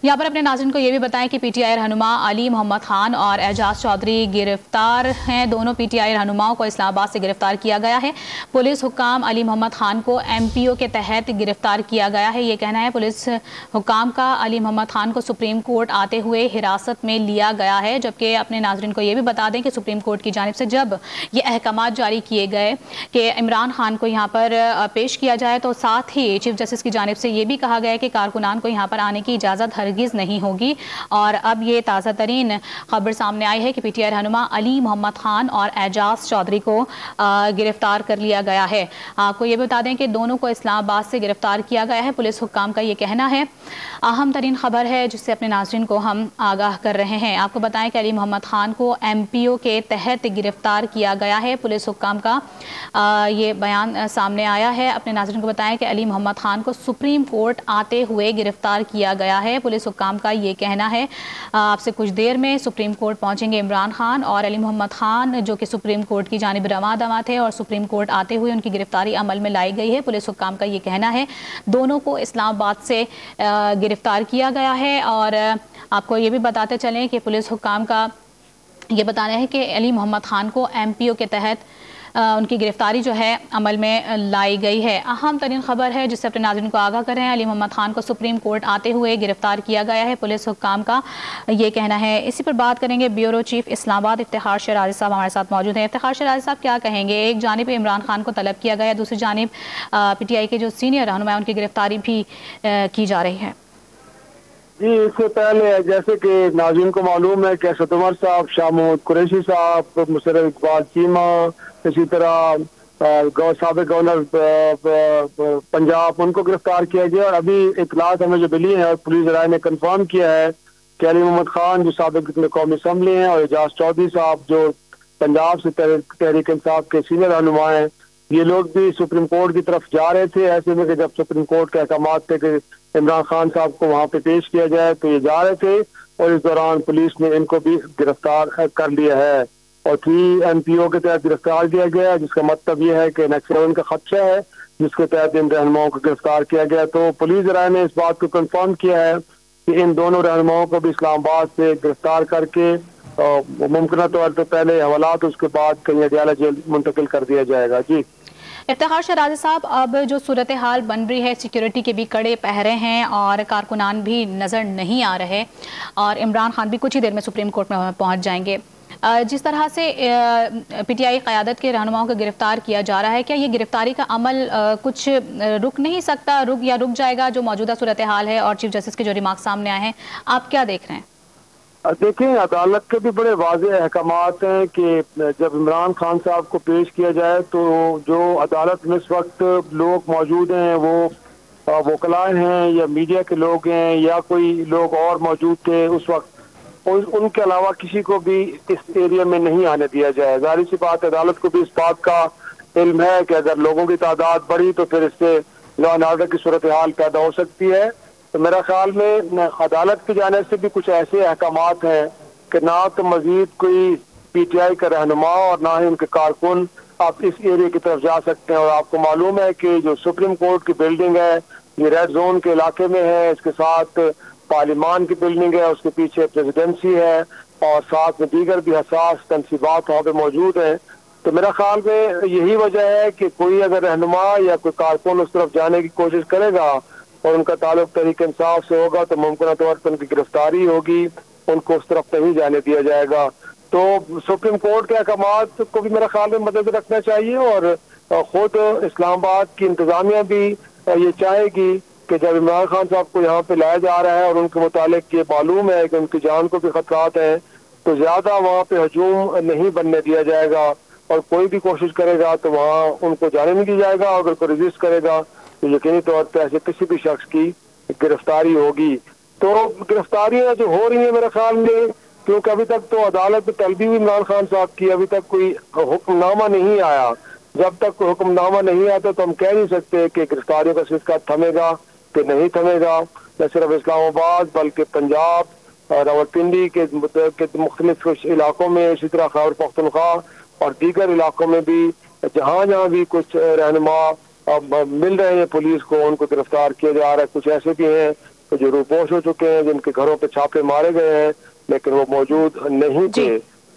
यहाँ पर अपने नाज़रीन को ये भी बताएं कि पीटीआई रहनुमा अली मोहम्मद खान और एजाज चौधरी गिरफ्तार हैं। दोनों पीटीआई रहनुमाओं को इस्लामाबाद से गिरफ्तार किया गया है। पुलिस हुक्काम अली मोहम्मद खान को एमपीओ के तहत गिरफ्तार किया गया है। ये कहना है पुलिस हुक्काम का। अली मोहम्मद खान को सुप्रीम कोर्ट आते हुए हिरासत में लिया गया है। जबकि अपने नाज़रीन को ये भी बता दें कि सुप्रीम कोर्ट की जानिब से जब ये अहकामात जारी किए गए कि इमरान खान को यहाँ पर पेश किया जाए, तो साथ ही चीफ जस्टिस की जानिब से ये भी कहा गया है कि कारकुनान को यहाँ पर आने की इजाज़त हरगिज़ नहीं होगी। और अब ये ताज़ा तरीन खबर सामने आई है कि पीटीआई रहनुमा अली मोहम्मद खान और एजाज चौधरी को गिरफ्तार कर लिया गया है। आपको ये बता दें कि दोनों को इस्लामाबाद से गिरफ्तार किया गया है। पुलिस हुक्काम का ये कहना है। अहम तरीन खबर है जिससे अपने नाज़रीन को हम आगाह कर रहे हैं। आपको बताएं कि अली मोहम्मद खान को एमपीओ के तहत गिरफ्तार किया गया है। पुलिस हुक्काम का ये बयान सामने आया है। अपने नाज़रीन को बताएं कि अली मोहम्मद खान को सुप्रीम कोर्ट आते हुए गिरफ्तार किया गया है। पुलिस हुक्काम का ये कहना है। आपसे कुछ देर में सुप्रीम कोर्ट पहुंचेंगे इमरान खान और अली मोहम्मद खान, जो कि सुप्रीम कोर्ट की जानिब रवां दवा थे और सुप्रीम कोर्ट आते हुए उनकी गिरफ्तारी अमल में लाई गई है। पुलिस हुक्काम का ये कहना है। दोनों को इस्लामाबाद से गिरफ्तार किया गया है। और आपको ये भी बताते चलें कि पुलिस हुक्काम का ये बताना है कि अली मोहम्मद खान को एमपीओ के तहत उनकी गिरफ्तारी जो है अमल में लाई गई है। अहम तरीन खबर है जिससे अपने नाज़रीन को आगाह कर रहे हैं। अली मोहम्मद खान को सुप्रीम कोर्ट आते हुए गिरफ्तार किया गया है। पुलिस हुक्काम का ये कहना है। इसी पर बात करेंगे। ब्यूरो चीफ इस्लामाबाद इफ्तिखार शराजी साहब हमारे साथ मौजूद हैं। इफ्तिखार शराजी साहब, क्या कहेंगे? एक जानिब इमरान खान को तलब किया गया है, दूसरी जानिब पीटीआई के जो सीनियर रहनुमा है उनकी गिरफ्तारी भी की जा रही है। जी, इससे पहले जैसे कि नाज़रीन को मालूम है कि असद उमर साहब, शाह महमूद कुरैशी साहब, मुशर्रफ इकबाल चीमा, इसी तरह साबिक गवर्नर पंजाब, उनको गिरफ्तार किया गया। और अभी इतलात हमें जो मिली है और पुलिस राय ने कंफर्म किया है कि अली मोहम्मद खान जो साबिक कौमी असम्बली हैं और एजाज चौधरी साहब जो पंजाब से तहरीक इंसाफ के सीनियर रहनुमा हैं, ये लोग भी सुप्रीम कोर्ट की तरफ जा रहे थे। ऐसे में कि जब सुप्रीम कोर्ट के अहकाम थे कि इमरान खान साहब को वहां पे पेश किया जाए, तो ये जा रहे थे और इस दौरान पुलिस ने इनको भी गिरफ्तार कर लिया है और 3 एमपीओ के तहत गिरफ्तार किया गया, जिसका मतलब ये है कि नक्सल का खदशा है जिसके तहत इन रहनुमाओं को गिरफ्तार किया गया। तो पुलिस राय ने इस बात को कंफर्म किया है कि इन दोनों रहनुमाओं को भी इस्लामाबाद से गिरफ्तार करके मुमकिन तौर पर पहले हवालात, उसके बाद कहीं अडियाला जेल मुंतकिल कर दिया जाएगा। जी इफ्तिखार शराजी साहब, अब जो सूरत हाल बन रही है, सिक्योरिटी के भी कड़े पहरे हैं और कारकुनान भी नज़र नहीं आ रहे और इमरान खान भी कुछ ही देर में सुप्रीम कोर्ट में पहुंच जाएंगे। जिस तरह से पीटीआई क़यादत के रहनुमाओं को गिरफ्तार किया जा रहा है, क्या ये गिरफ्तारी का अमल कुछ रुक नहीं सकता, रुक जाएगा जो मौजूदा सूरत हाल है और चीफ जस्टिस के जो रिमार्क सामने आए हैं, आप क्या देख रहे हैं? देखें, अदालत के भी बड़े वाज़ेह अहकामात हैं कि जब इमरान खान साहब को पेश किया जाए तो जो अदालत में इस वक्त लोग मौजूद हैं वो वकलाए हैं या मीडिया के लोग हैं या कोई लोग और मौजूद थे उस वक्त, उनके अलावा किसी को भी इस एरिया में नहीं आने दिया जाए। जाहिर सी बात, अदालत को भी इस बात का इल्म है कि अगर लोगों की तादाद बढ़ी तो फिर इससे लॉ एंड ऑर्डर की सूरत हाल पैदा हो सकती है। तो मेरा ख्याल में अदालत की जानिब से भी कुछ ऐसे अहकामात हैं कि ना तो मजीद कोई पीटीआई का रहनुमा और ना ही उनके कारकुन आप इस एरिया की तरफ जा सकते हैं। और आपको मालूम है कि जो सुप्रीम कोर्ट की बिल्डिंग है ये रेड जोन के इलाके में है, इसके साथ पार्लिमान की बिल्डिंग है, उसके पीछे प्रेसिडेंसी है और साथ में दीगर भी हसास तनसीबात वहाँ पे मौजूद है। तो मेरा ख्याल में यही वजह है कि कोई अगर रहनुमा या कोई कारकुन उस तरफ जाने की कोशिश करेगा और उनका ताल्लुक तहरीक इंसाफ से होगा तो मुमकिन तौर पर उनकी गिरफ्तारी होगी, उनको उस तरफ नहीं जाने दिया जाएगा। तो सुप्रीम कोर्ट के अहकामात को भी मेरा ख्याल में मदद रखना चाहिए और खुद इस्लामाबाद की इंतजामिया भी ये चाहेगी कि जब इमरान खान साहब को यहाँ पे लाया जा रहा है और उनके मुतालिक ये मालूम है कि उनकी जान को भी खतरात हैं, तो ज्यादा वहाँ पे हजूम नहीं बनने दिया जाएगा और कोई भी कोशिश करेगा तो वहाँ उनको जाने नहीं दिया जाएगा। अगर कोई रेजिस्ट करेगा तो यकीनी तौर पर ऐसे किसी भी शख्स की गिरफ्तारी होगी। तो गिरफ्तारियां जो हो रही है मेरे ख्याल में, क्योंकि अभी तक तो अदालत में तलबी हुई इमरान खान साहब की, अभी तक कोई हुक्मनामा नहीं आया। जब तक कोई हुक्मनामा नहीं आता तो हम कह नहीं सकते कि गिरफ्तारियों का सिलसिला थमेगा कि नहीं थमेगा। न सिर्फ इस्लामाबाद बल्कि पंजाब, रावलपिंडी के मुख्तलिफ इलाकों में, इसी तरह खैबर पख्तूनख्वा और दीगर इलाकों में भी जहाँ जहाँ भी कुछ रहनुमा मिल रहे हैं पुलिस को, उनको गिरफ्तार किया जा रहा है। कुछ ऐसे भी हैं جو روپوش ہو چکے ہیں، جن کے گھروں پہ چھاپے مارے گئے ہیں لیکن وہ موجود نہیں تھے۔